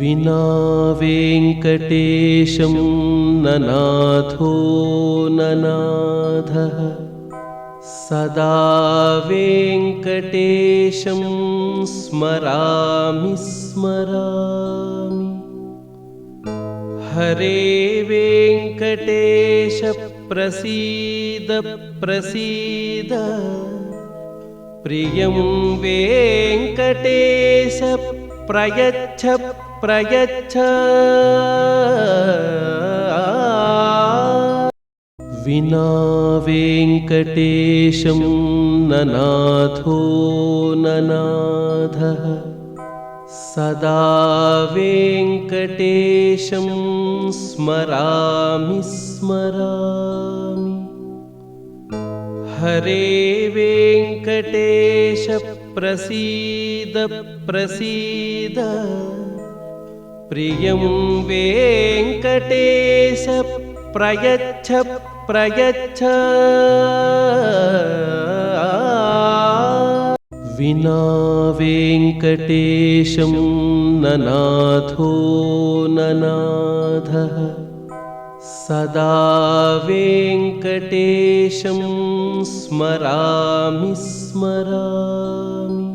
विना वेङ्कटेशं ननाथो ननाथः सदा वेङ्कटेशं स्मरामि स्मरामि। हरे वेङ्कटेश प्रसीद प्रसीद, प्रियं वेङ्कटेश प्रयच्छ प्रयच्छ। विना वेङ्कटेशं ननाथो ननाथः सदा वेङ्कटेशं स्मरामि स्मरामि। हरे वेङ्कटेश प्रसीद प्रसीद, प्रियं वेङ्कटेश प्रयच्छ प्रयच्छ। विना वेङ्कटेशं ननाथो ननाथः सदा वेङ्कटेशं स्मरामि स्मरामि।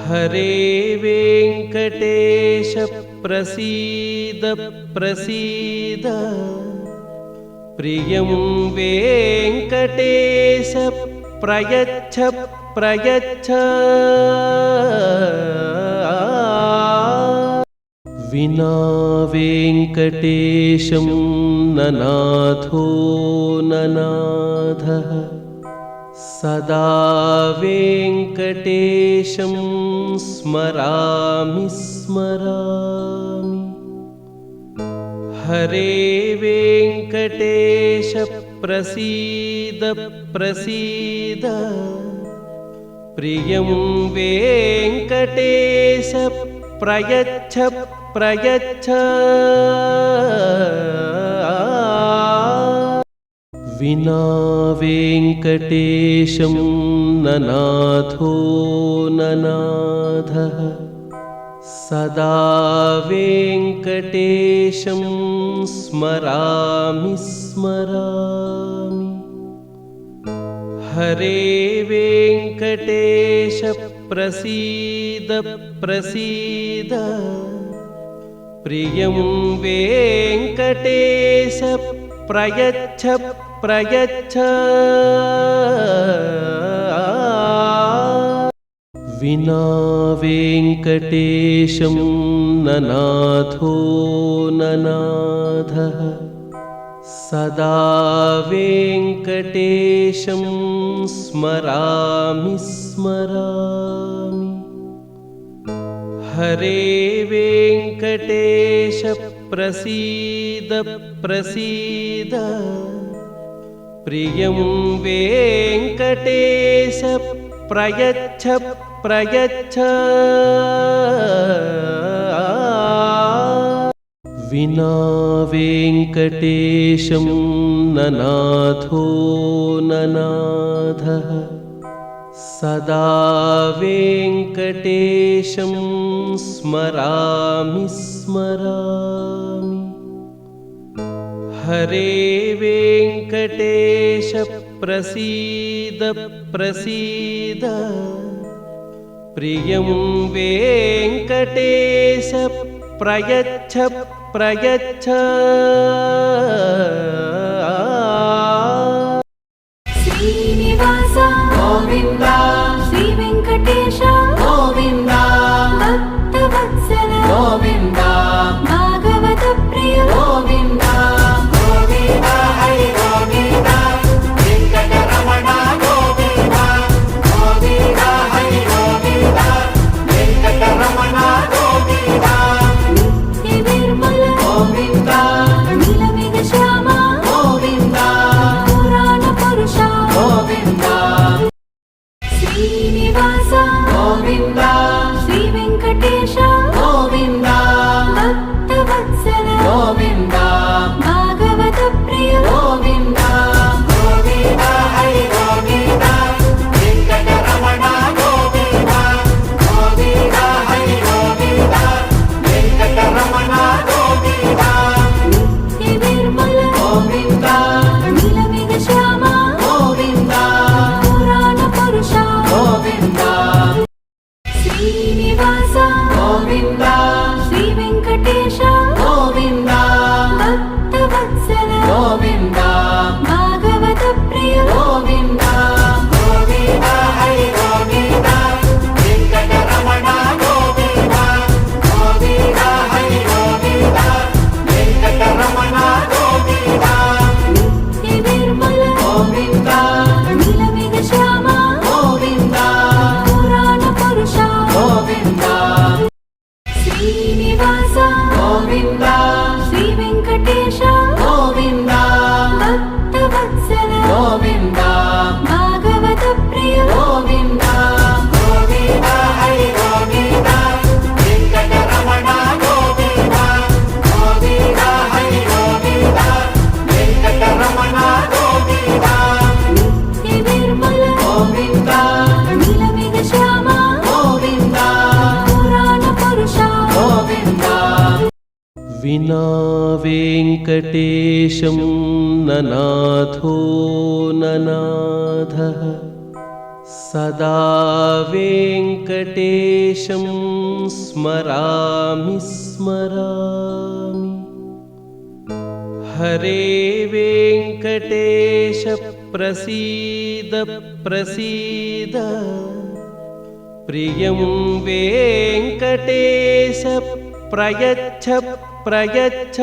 हरे वेङ्कटेश प्रसीद प्रसीद, प्रियं वेङ्कटेश प्रयच्छ प्रयच्छ। विना वेङ्कटेशं ननाथो ननाथः सदा वेङ्कटेशं स्मरामि स्मरामि। हरे वेङ्कटेश प्रसीद प्रसीद, प्रियं वेङ्कटेश प्रयच्छ प्रयच्छ। विना वेङ्कटेशं ननाथो ननाथः सदा वेङ्कटेशं स्मरामि स्मरामि। हरे वेङ्कटेश प्रसीद प्रसीद, प्रियं वेङ्कटेश प्रयच्छ प्रयच्छ। विना वेङ्कटेशं ननाथो ननाथः सदा वेङ्कटेशं स्मरामि स्मरामि। हरे वेङ्कटेश प्रसीद प्रसीद, प्रियं वेङ्कटेश प्रयच्छ प्रयच्छ। विना वेङ्कटेशं ननाथो ननाथः सदा वेङ्कटेशं स्मरामि स्मरामि। हरे वेङ्कटेश प्रसीद प्रसीद, प्रियं वेङ्कटेश प्रयच्छ प्रयच्छ। श्रीनिवास गोविन्द, श्री वेङ्कटेश गोविन्द, भक्तवत्सल गोविन्द, भागवत प्रिय गोविन्द, गोविन्द हरि गोविन्द, वेङ्कटरमण गोविन्द, गोविन्द हरि गोविन्द, वेङ्कटरमण गोविन्द, नित्य निर्मल गोविन्द, नीलमेघ श्याम गोविन्द, पुराण पुरुष गोविन्द। श्रीनिवास गोविन्द श्रीवेङ्कटेश गोविन्द भक्तवत्सल गोविन्द भागवतप्रिय गोविन्द गोविन्द हरि गोविन्द वेङ्कटरमण गोविन्द गोविन्द हरि गोविन्द वेङ्कटरमण गोविन्द नित्यनिर्मल गोविन्द नीलमेघश्याम गोविन्द पुराणपुरुष गोविन्द विना वेङ्कटेशं ननाथो ननाथः सदा वेङ्कटेशं स्मरामि स्मरामि हरे वेङ्कटेश प्रसीद प्रसीद प्रियं वेङ्कटेश प्रयच्छ प्रयच्छ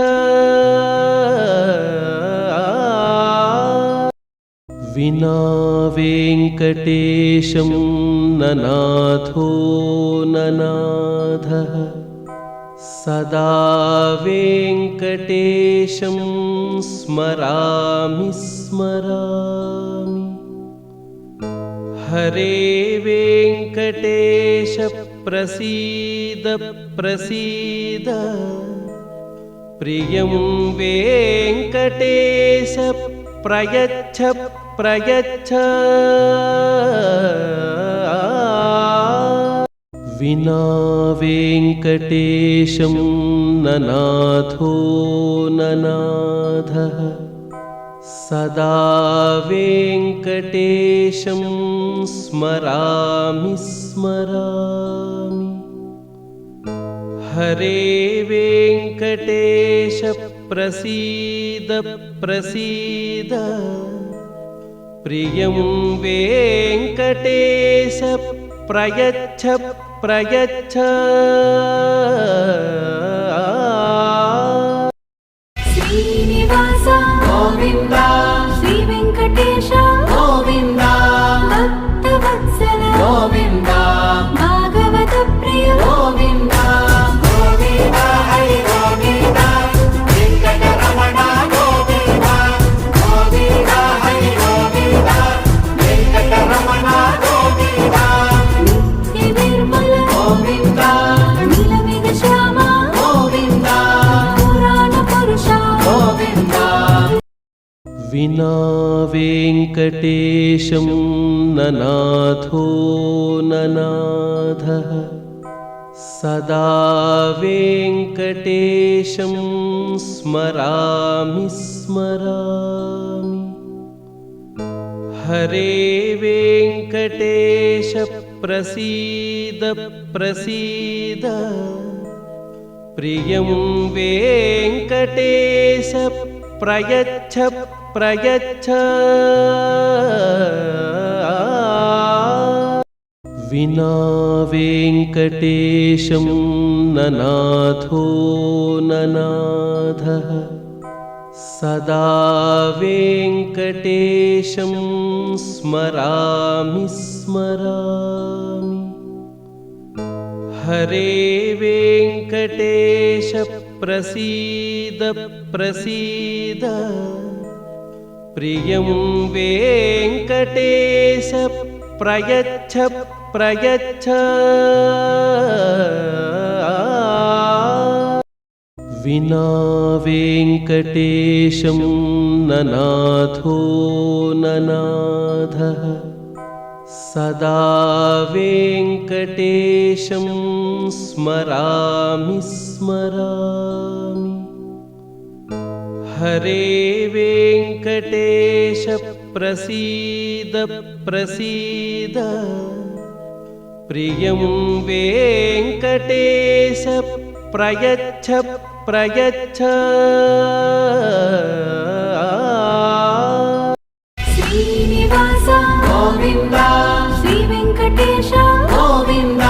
विना वेङ्कटेशं ननाथो ननाथः सदा वेङ्कटेशं स्मरामि स्मरामि हरे वेङ्कटेश प्रसीद प्रसीद प्रियं वेङ्कटेश प्रयच्छ प्रयच्छ विना वेङ्कटेशं ननाथो ननाथः सदा वेङ्कटेशं स्मरामि स्मरामि हरे वेङ्कटेश प्रसीद प्रसीद प्रियं वेङ्कटेश प्रयच्छ प्रयच्छ श्रीनिवास गोविन्द श्रीवेङ्कटेश गोविन्द भक्तवत्सल गोविन्द भागवतप्रिय गोविन्द गोविन्द हरि गोविन्द वेङ्कटरमण गोविन्द गोविन्द हरि गोविन्द वेङ्कटरमण गोविन्द नित्यनिर्मल गोविन्द नीलमेघश्याम गोविन्द पुराणपुरुष गोविन्द विना वेङ्कटेशं ननाथो ननाथः सदा वेङ्कटेशं स्मरामि स्मरामि हरे वेङ्कटेश प्रसीद प्रसीद प्रियं वेङ्कटेश प्रयच्छ प्रयच्छ विना वेङ्कटेशं ननाथो ननाथः सदा वेङ्कटेशं स्मरामि स्मरामि हरे वेङ्कटेश प्रसीद प्रसीद प्रियं वेङ्कटेश प्रयच्छ प्रयच्छ विना वेङ्कटेशं ननाथो ननाथः सदा वेङ्कटेशं स्मरामि स्मरामि हरे वेङ्कटेश प्रसीद प्रसीद प्रियं वेङ्कटेश प्रयच्छ प्रयच्छ श्रीनिवास गोविन्द श्रीवेङ्कटेश गोविन्द